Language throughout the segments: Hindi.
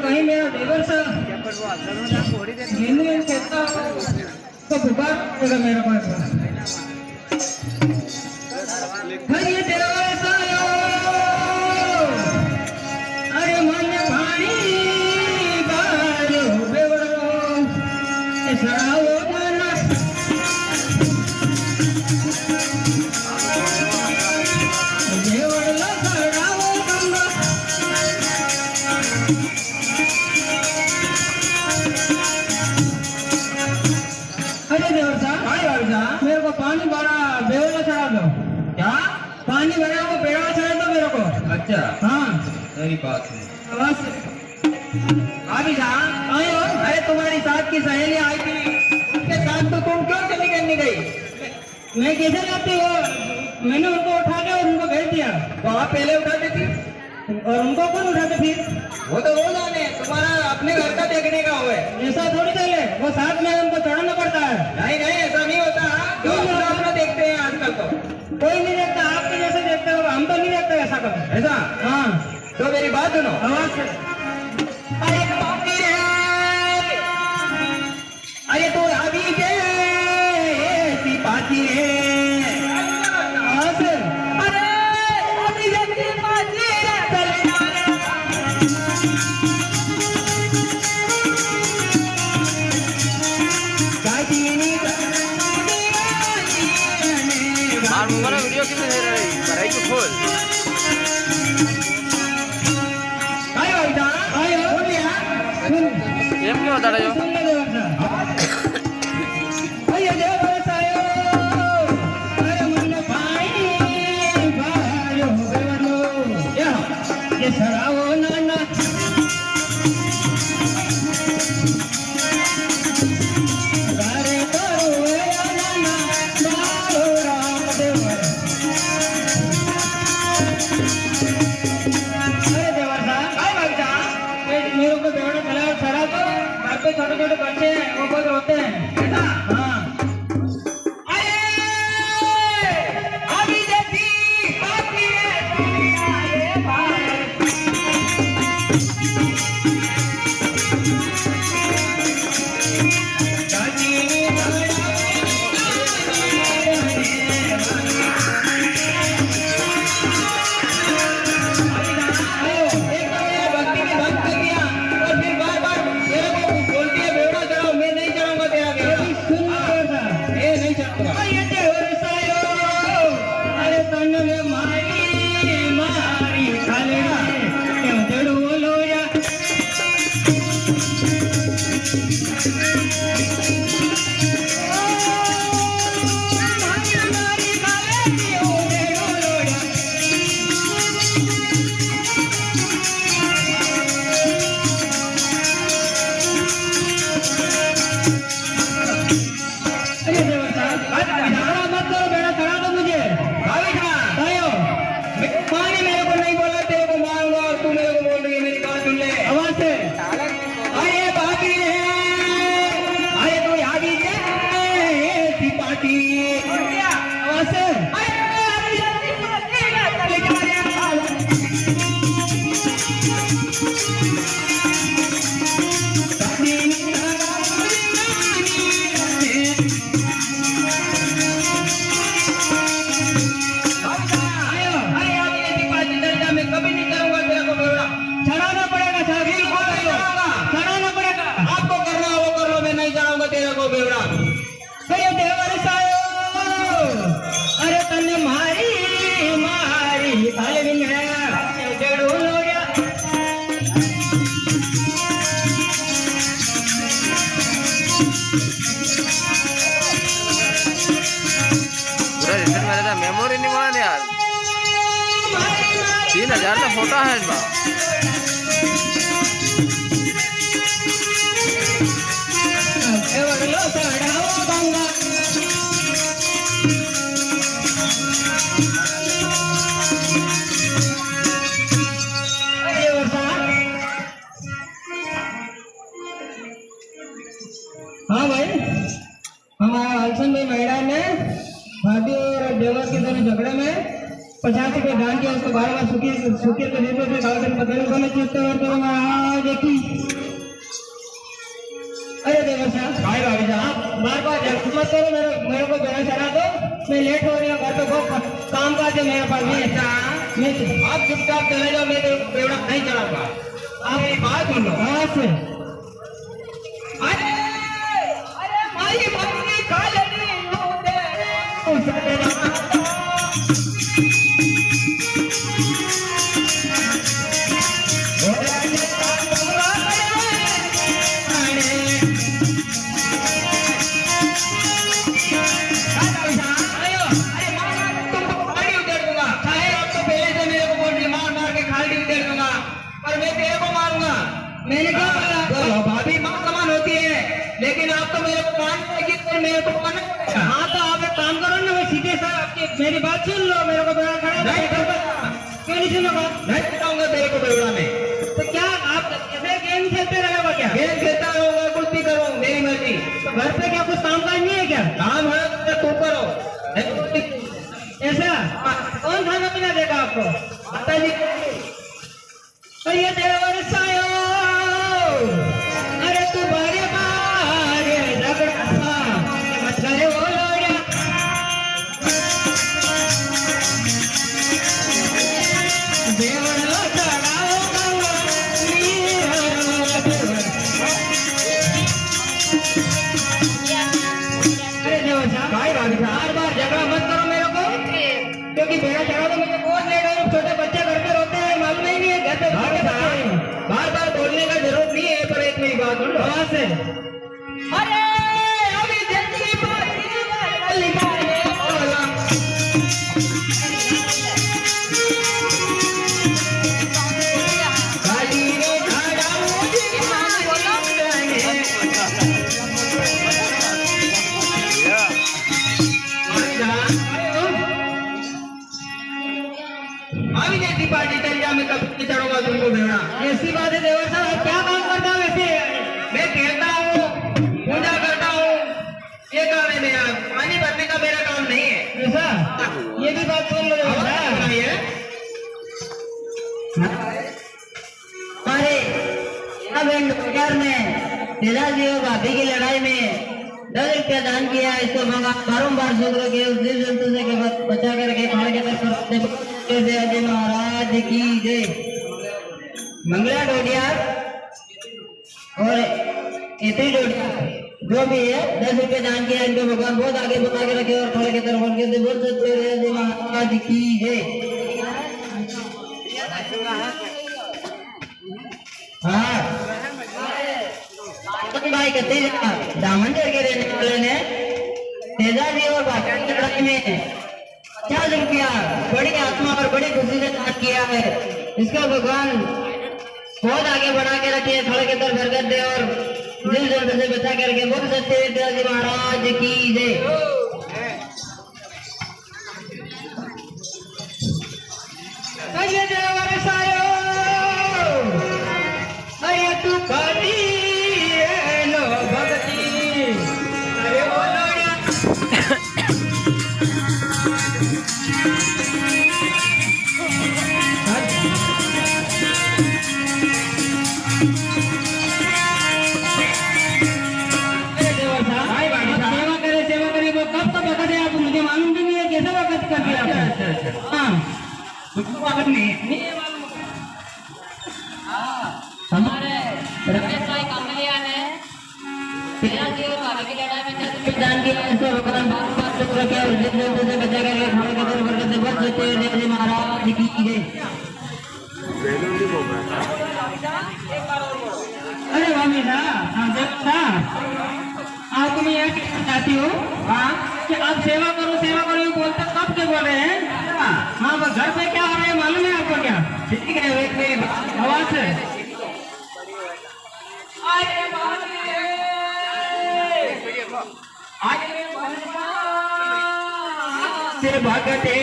कहीं मेरा देवर सा गेंदे कहता तो बुखार होगा मेरा पास ये तेरा वैसा अरे मन भाई बालो बेवड़ो सड़ाओ माना बेवड़ो सड़ाओ गंगा अरे देवर साहब मेरे को पानी भरा बेवड़ा चढ़ा दो। क्या पानी भरा को बेवड़ा चढ़ा दो मेरे को। अच्छा हाँ मेरी बात है बस अभी आयो। अरे तुम्हारी साथ की सहेली आई थी उसके साथ तो तुम क्यों चली करने गई? मैं कैसे जाती हो? मैंने उनको उठा के और उनको भेज दिया। तो आप पहले उठाते थी और उनको कौन उठाते फिर? वो तो वो जाने तुम्हारा अपने घर का देखने का हुआ है। ऐसा थोड़ी चले वो साथ में उनको चढ़ाना पड़ता है। नहीं नहीं ऐसा नहीं होता। क्यों अपना देखते हैं आजकल तो कोई नहीं देखता आपके जैसे देखते हो हम तो नहीं देखते ऐसा कभी। ऐसा हाँ तो मेरी बात सुनो। अरे तो अभी के पाती है हमारा वीडियो कितने दे रहे हैं भाई को खोल भाई बोलिए ये क्यों बता रहे हो भाई ये देवर सायो अरे मन भाई भायो बेवनो ये सराओ नाना गारे करो नाना बारो राम देवर। अरे देवर साहब मेरे को बेवड़ा चढ़ा दो। घर पे छोटे छोटे बच्चे हैं वो बहुत रोते हैं। हाँ अभी देखी बाकी है मेमोरी नहीं बना यार 3000 का फोटो है इनका। हाँ भाई हमारा हलसन भाई महिला ने भाभी और देवर के दोनों झगड़े में 50 रुपये दान किया, उसको 12 बार सुखी सुखी तो देते थे कागज पकड़ने को मैं चूकते हुए तो मैं देखी। अरे देवर साहब, भाभी साहब, बार बार जल्द मत करो, मेरे को बेड़ा चढ़ा दो, मैं लेट हो रही हूँ, घर पे बहुत काम काज है मेरे पास। मैं आप चुपचाप चले जाओ, मैं बेड़ा नहीं चढ़ाऊंगा। आप मेरी बात सुन लो। हाँ से अरे माई मम्मी खा लेनी मैंने क्या बोला? भाभी माँ समान होती है, लेकिन आप तो मेरे को मानने और मेरे को मानना। हाँ तो आप एक काम करो ना, मैं सीधे सा आपकी मेरी बात सुन लो, मेरे को बेड़ा खड़ा क्यों नहीं सुनोगा? नहीं बताऊंगा तेरे को बेड़ा में। तो क्या आप ऐसे गेम खेलते रहेगा? क्या गेम खेलता रहूंगा, कुछ भी करो, मेरी मर्जी। तो घर पे क्या कुछ काम काज नहीं है? क्या काम है तो तू करो। ऐसा कौन खाना पीना देगा आपको? माता जी ये देवर सायो, अरे तू बारे बारे झगड़ा मत करे वो लोड़िया, देवर लो चढ़ाओ अरे देवर साहब, बार बार झगड़ा मत करो मेरे को, क्योंकि बेड़ा चढ़ा दो मुझे बहुत लेट हो, छोटे बच्चे घर पे रोते हैं, मालूम ही नहीं है घर पे। बार बार बोलने का जरूरत नहीं है, पर एक मेरी बात सुन लो। वहां से अरे अभी जिंदगी पार्टी चल जा, मैं कब चढ़ूंगा तुमको बेड़ा। ऐसी बात है देवर साहब, क्या काम करता हूँ वैसे? मैं खेलता हूँ, पूजा करता हूँ, ये काम है मेरा, पानी भरने का मेरा काम नहीं है। ऐसा ये भी बात सुन लो देवर साहब। अरे अब इंडोर में तेजाजी और भाभी की लड़ाई में 10 रुपया दान किया, इसको बारम्बार शुक्र के उस जीव जंतु से बचा करके खाने के जय महाराज की जय। मंगला डोडिया और इतनी डोडिया जो भी है 10 रुपये दान किया, इनको भगवान बहुत आगे बता के रखे और खड़े के तरफ बढ़ के बोल सकते जय महाराज की जय। हाँ भाई कहते दामन चढ़ के रहने वाले ने तेजाजी और भाषण की लड़ाई में 50 रुपया बड़ी आत्मा और बड़ी खुशी से दान किया है, इसका भगवान बहुत आगे बढ़ा के रखे, खड़े के तरफ बरकत दे और दिल जल्द से बचा करके बोल सकते हैं तेजाजी महाराज की जय। अरे तू करी लो भक्ति, अरे बोलो सेवा करे वो कब तक वक्त है आपको मुझे मालूम भी नहीं है, कैसे वक्त कर दिया आपने? हाँ वक्त नहीं है मालूम। हमारे रमेश भाई कांगलिया ने तेजाजी और भाभी की लड़ाई में दान किया, इसको भगवान बार-बार शुक्र किया और जिस जंतु से बचा करके खाने के तरफ बरकत दे बच सकते हैं जय महाराज की जय। अरे भाभी साहब, देखा आपको मैं यह कहना चाहती हूँ कि आप सेवा करो बोलते कब से बोल रहे हैं? हाँ बस घर पे क्या हो रहा है मालूम है आपको? क्या ठीक है एक मेरी आवाज से भगते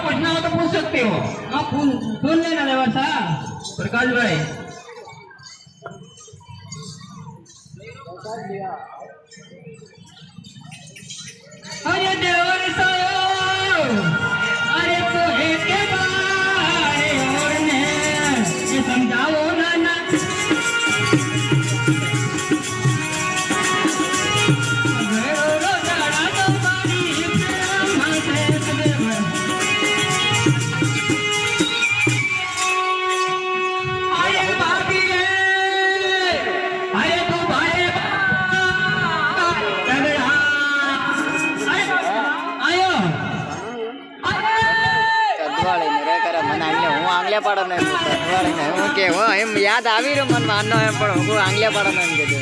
पूछना हो तो पूछ सकते हो। हाँ सुन लेना देवर साहब। प्रकाश भाई अरे देवर साहब अरे तो एक बार और ने ये समझाओ ना ना આંગળિયા પાડો ને હું કે એમ યાદ આવી રહ્યો મને માનનો એમ પણ હું આંગળિયા પાડો ને એમ કીધું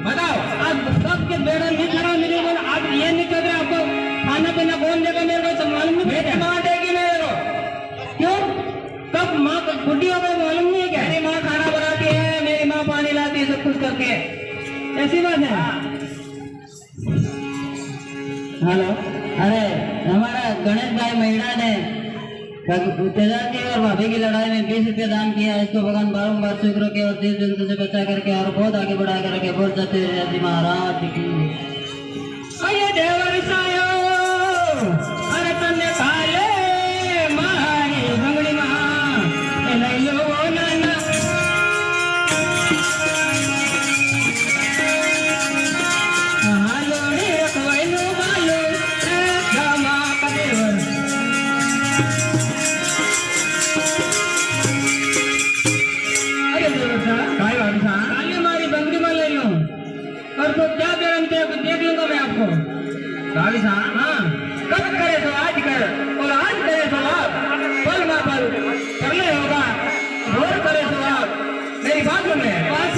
बताओ आप सबके बेड़ा नहीं खड़ा मेरे को आप ये नहीं कर रहे आपको खाना पीना कौन देगा मेरे को तो मालूम नहीं मेरी माँ देगी मेरे को क्यों कब माँ बुढ़ी हो गई मालूम नहीं है क्या मेरी माँ खाना बनाती है मेरी माँ पानी लाती है सब कुछ करके ऐसी बात है। हेलो अरे हमारा गणेश भाई महिला ने तेजाजी और भाभी की लड़ाई में 20 रुपया दान किया। इसको भगवान बारंबार शुक्र के और जीव जंतु से बचा करके और बहुत आगे बढ़ा करके बोल जाते हैं जी महाराज की अरे देवर सायो अरे तन्ने काले मारी बंगड़ी मां नहीं लो ना ना हालो रे कोई नो बालो धमा कदेवर काली मारी बंगड़ी में ले लूं और तो क्या देख लूंगा मैं आपको काली हाँ कब करे तो आज कर और आज करे तो आप पल ना पल करने होगा और करे तो आप मेरी बात में पास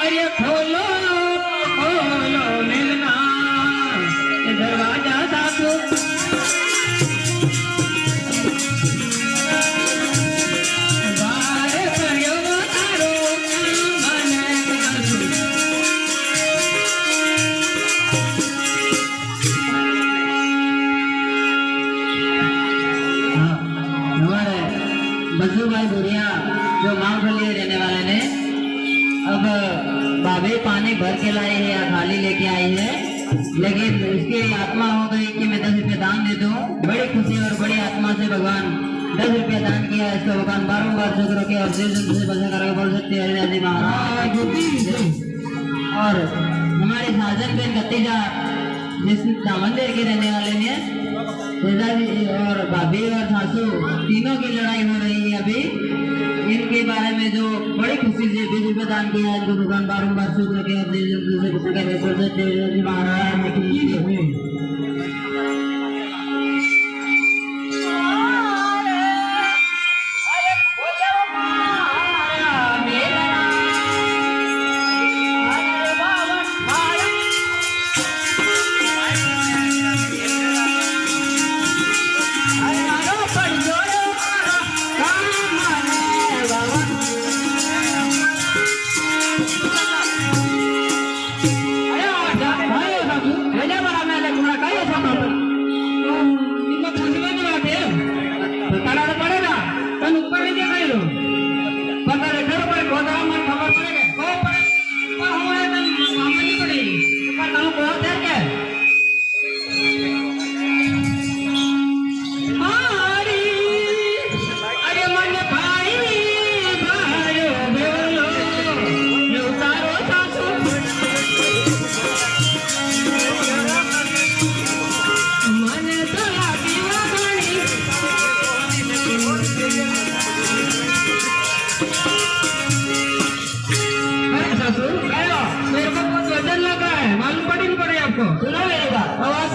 अरे खोलो खोलो मिलना दरवाजा सासू बाहर करियो तारो मन हमारे बच्चू भाई बुढ़िया जो मांगफली रहने वाले ने अब भाभी पानी भर के लाई है या खाली लेके आई है लेकिन उसकी आत्मा हो गई कि मैं 10 रुपये दान दे दूं। बड़ी खुशी और बड़ी आत्मा से भगवान 10 रुपये दान किया। इसको भगवान बारंबार शुक्र के और जीव जंतु से बचा करके बोल सकते हैं हरिदास जी महाराज। और हमारी साजन बहन भतीजा जिस मंदिर के रहने वाले ने जी और भाभी और सासू तीनों की लड़ाई हो रही है अभी। इनके बारे में जो बड़ी खुशी से 20 रुपये दान किया इनको भगवान बारंबार शुक्र के महाराज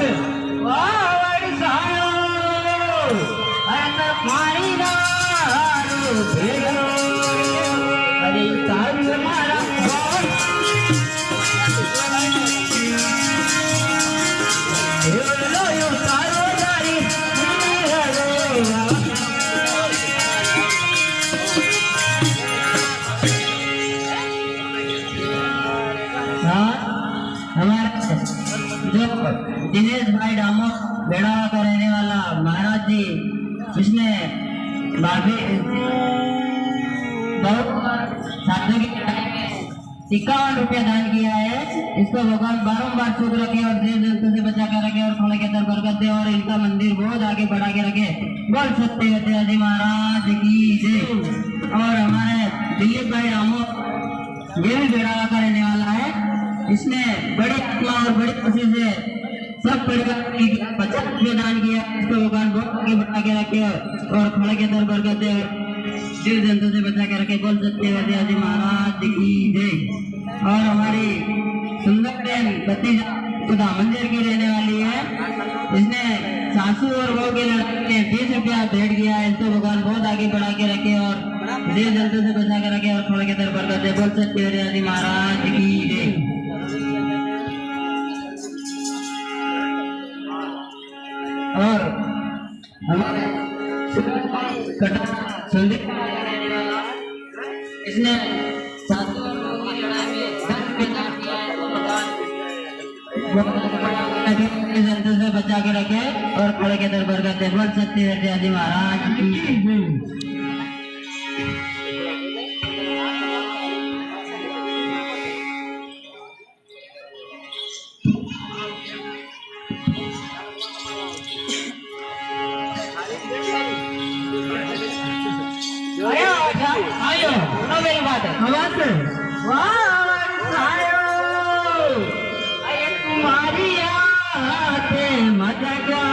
से वाह वरसायो अरे पानी दारू भेड़ो अरे तारू मारा यो तारो जारी हमारे जो दिनेश भाई डामो बेड़ा का रहने वाला महाराज जी इसने बहुत साधु की 51 रुपया दान किया है। इसको भगवान बारंबार शुभ रखे और देव जंतु से बचा कर रखे और खाने के दर बरकत दे और इनका मंदिर बहुत आगे बढ़ा के रखे। बोल सकते जी महाराज की जय। और हमारे दिलीप भाई रामो ये भी बेड़ा का रहने वाला है। इसने बड़ी आत्मा और बड़ी खुशी से सब परिवार की 50 रुपये दान किया। इसको भगवान बहुत आगे बढ़ा के रखे और खड़े के दर बरकत दे और जीव जंतु से बचा के रखे। बोल सकते जी महाराज की जय। और हमारी सुंदर बहन भतीजा खुदा मंदिर की रहने वाली है। इसने सासू और बहू की लड़ाई में 20 रुपया भेंट किया है। इसको भगवान बहुत आगे बढ़ा के रखे और जीव जंतु से बचा के रखे और खड़े के दर बरकत दे। बोल सकते जी महाराज की जय। और हमारे इसने सासू और बहू की लड़ाई में 10 रुपये दान किया है। तो जंतु से बचा के रखे और खड़े के दर बरकत दे। बोल सकते हैं जी महाराज की। आयो सुनो मेरी बात है। आवाज से तुम्हारी आते मजा क्या